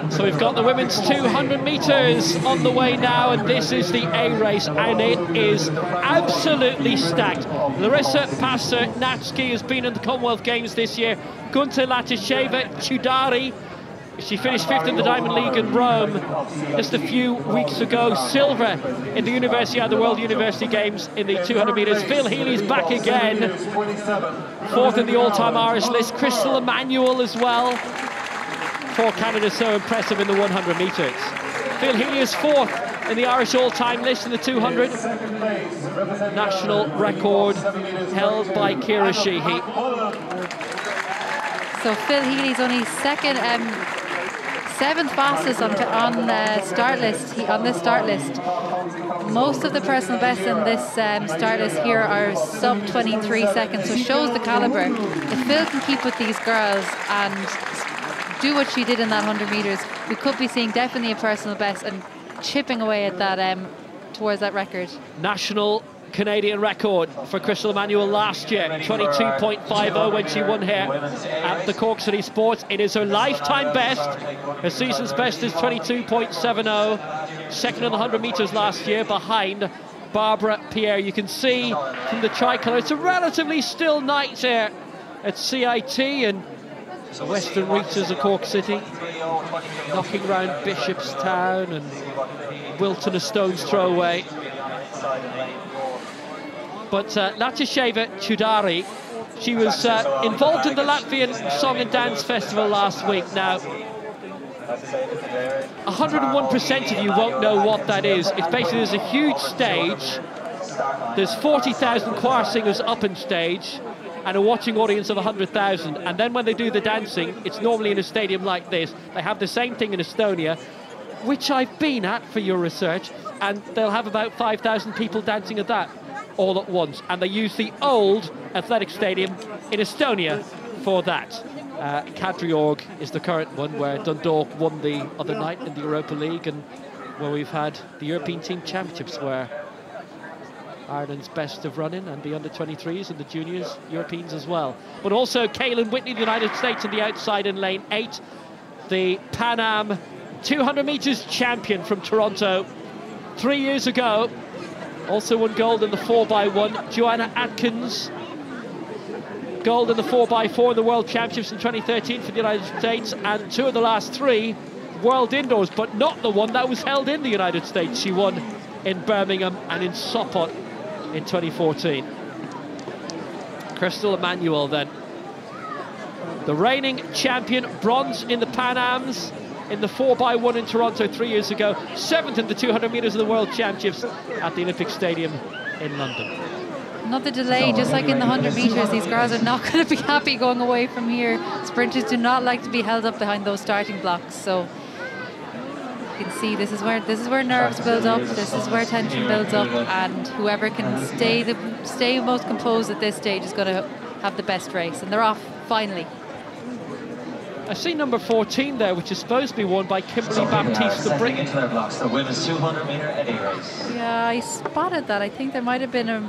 So we've got the women's 200 metres on the way now, and this is the A race, and it is absolutely stacked. Larissa Pasternatsky has been in the Commonwealth Games this year. Gunta Latisheva Chudari, she finished 5th in the Diamond League in Rome just a few weeks ago. Silver in the Universiade, the World University Games in the 200 metres. Phil Healy's back again, 4th in the all-time Irish list. Crystal Emmanuel as well. For Canada, so impressive in the 100 metres. Phil Healy is 4th in the Irish all-time list in the 200. National record held by Ciara Sheehy. So Phil Healy's only second, 7th fastest on the start list. On this start list, most of the personal bests in this start list here are sub 23 seconds. So shows the calibre. If Phil can keep with these girls and do what she did in that 100 metres, we could be seeing definitely a personal best and chipping away at that towards that record. National Canadian record for Crystal Emmanuel last year, 22.50 when she won here at the Cork City Sports. It is her lifetime best. Her season's best is 22.70. Second in the 100 metres last year behind Barbara Pierre. You can see from the tricolour, it's a relatively still night here at CIT and the western reaches of Cork City, knocking round Bishopstown and Wilton a stone's throw away. But Latisheva Chudari, she was involved in the Latvian Song and Dance Festival last week. Now, 101% of you won't know what that is. It's basically, there's a huge stage, there's 40,000 choir singers up on stage, and a watching audience of 100,000. And then when they do the dancing, it's normally in a stadium like this. They have the same thing in Estonia, which I've been at for your research, and they'll have about 5,000 people dancing at that all at once. And they use the old athletic stadium in Estonia for that. Cadriorg is the current one, where Dundalk won the other night in the Europa League, and where we've had the European Team Championships, where Ireland's best of running, and the under-23s and the juniors, Europeans as well. But also Caelan Whitney, the United States, on the outside in lane 8. The Pan Am 200 metres champion from Toronto 3 years ago. Also won gold in the 4x1. Joanna Atkins, gold in the 4x4 in the World Championships in 2013 for the United States, and 2 of the last 3 World Indoors, but not the one that was held in the United States. She won in Birmingham and in Sopot in 2014. Crystal Emmanuel then, the reigning champion, bronze in the Pan Ams in the 4x1 in Toronto 3 years ago, 7th in the 200 metres of the World Championships at the Olympic Stadium in London. Another delay, just like in the 100 metres. These girls are not going to be happy going away from here. Sprinters do not like to be held up behind those starting blocks. So you can see this is where nerves build up, this is where tension builds up, and whoever can stay most composed at this stage is going to have the best race. And they're off finally. I see number 14 there, which is supposed to be worn by Kimberly Baptiste of Britain. The women's 200-metre A race. Yeah, I spotted that. I think there might have been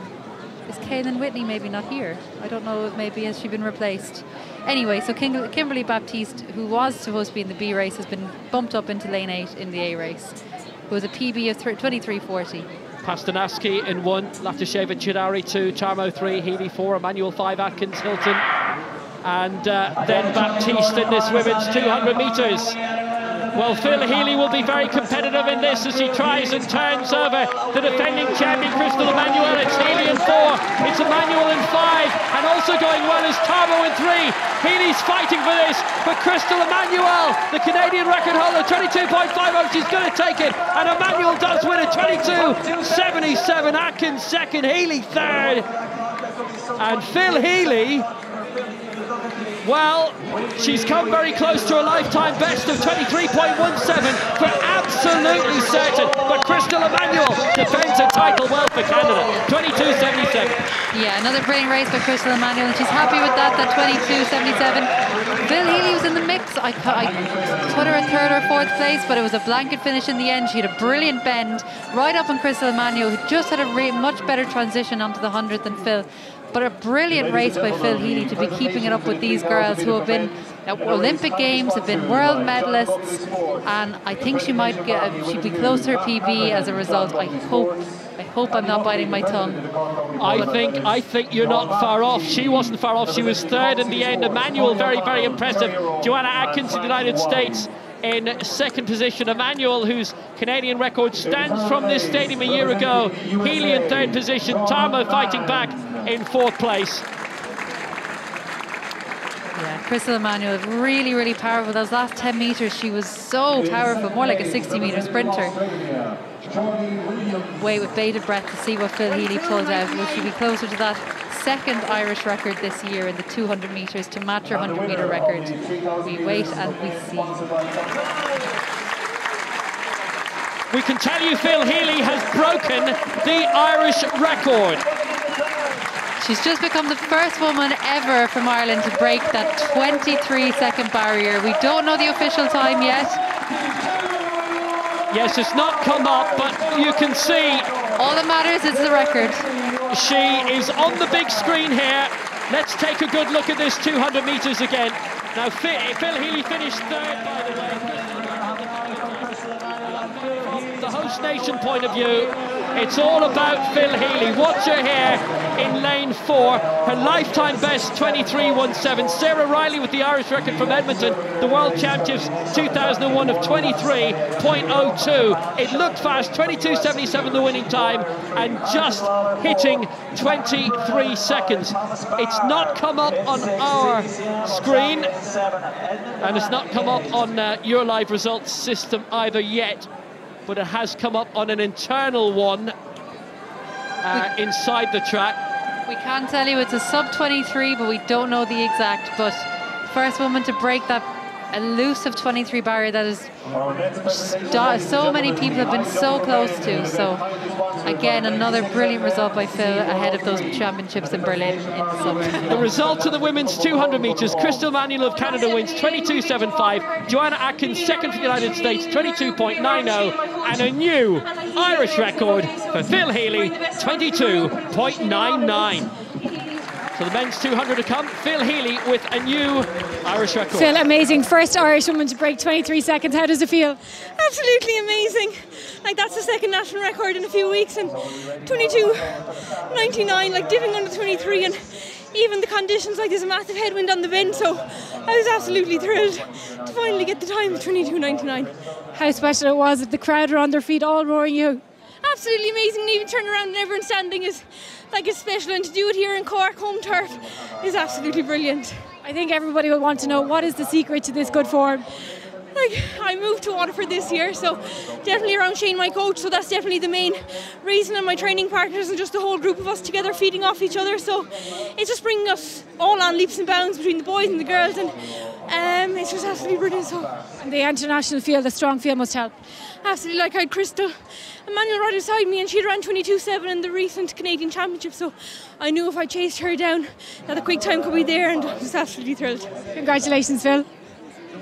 is Caelan Whitney maybe not here? I don't know if maybe has she been replaced. Anyway, so Kimberly Baptiste, who was supposed to be in the B race, has been bumped up into lane 8 in the A race. It was a PB of 23:40. Pasternatsky in 1, Latisheva Chudari 2, Tarmo 3, Healy 4, Emmanuel 5, Atkins, Hilton, and then Baptiste in this women's 200 metres. Well, Phil Healy will be very competitive in this as he tries and turns over the defending champion Crystal Emmanuel. It's Healy in 4, it's Emmanuel in 5, and also going well is Tarmo in 3. Healy's fighting for this, but Crystal Emmanuel, the Canadian record holder, 22.50, she's going to take it, and Emmanuel does win it, 22.77. Atkins second, Healy third, and Phil Healy, well, she's come very close to a lifetime best of 23.17 for absolutely certain. But Crystal Emmanuel defends her title well for Canada, 22.77. Yeah, another brilliant race for Crystal Emmanuel, and she's happy with that 22.77. Phil Healy was in the mix. I put her at 3rd or 4th place, but it was a blanket finish in the end. She had a brilliant bend right up on Crystal Emmanuel, who just had a much better transition onto the 100 than Phil. But a brilliant race by Phil Healy to be keeping it up with these girls who have been at Olympic Games, have been world medalists, and I think she might she'd be close to her PB as a result. I hope I'm not biting my tongue. I think you're not far off. She wasn't far off. She was third in the end. Emmanuel, very, very impressive. Joanna Atkins in the United States in second position. Emmanuel, whose Canadian record stands from this stadium a year ago. Healy in third position. Tarma fighting back in fourth place. Yeah, Crystal Emmanuel, really, really powerful. Those last 10 metres, she was so powerful, more like a 60-metre sprinter. Wait with bated breath to see what Phil Healy pulls out. Will she be closer to that second Irish record this year in the 200 metres to match her 100-metre record? We wait and we see. We can tell you Phil Healy has broken the Irish record. She's just become the first woman ever from Ireland to break that 23-second barrier. We don't know the official time yet. Yes, it's not come up, but you can see. All that matters is the record. She is on the big screen here. Let's take a good look at this 200 metres again. Now, Phil Healy finished third, by the way. From the host nation point of view, it's all about Phil Healy. Watch her here in lane 4. Her lifetime best, 23.17. Sarah Riley with the Irish record from Edmonton, the World Championships 2001 of 23.02. It looked fast, 22.77 the winning time, and just hitting 23 seconds. It's not come up on our screen, and it's not come up on your live results system either yet, but it has come up on an internal one inside the track. We can tell you it's a sub-23, but we don't know the exact. But first woman to break that elusive 23 barrier that is so many people have been so close to. So again, another brilliant result by Phil ahead of those championships in Berlin in the summer. The result of the women's 200 metres, Crystal Emmanuel of Canada wins 22.75, Joanna Atkins second for the United States 22.90, and a new Irish record for Phil Healy, 22.99. So the men's 200 to come, Phil Healy with a new Irish record. Phil, amazing. First Irish woman to break 23 seconds. How does it feel? Absolutely amazing. Like, that's the second national record in a few weeks, and 22.99, like dipping under 23, and even the conditions, like there's a massive headwind on the bend, so I was absolutely thrilled to finally get the time of 22.99. How special it was that the crowd are on their feet all roaring you. Absolutely amazing, and even turning around and everyone standing is like it's special, and to do it here in Cork, home turf, is absolutely brilliant. I think everybody will want to know, what is the secret to this good form? Like, I moved to Waterford this year, so definitely around Shane, my coach, so that's definitely the main reason, and my training partners and just the whole group of us together feeding off each other. So it's just bringing us all on leaps and bounds between the boys and the girls, and it's just absolutely brilliant. So, and the international field, the strong field must help. Absolutely. Like, I had Crystal Emmanuel right beside me, and she ran 22.7 in the recent Canadian Championship, so I knew if I chased her down that the quick time could be there, and I was absolutely thrilled. Congratulations, Phil.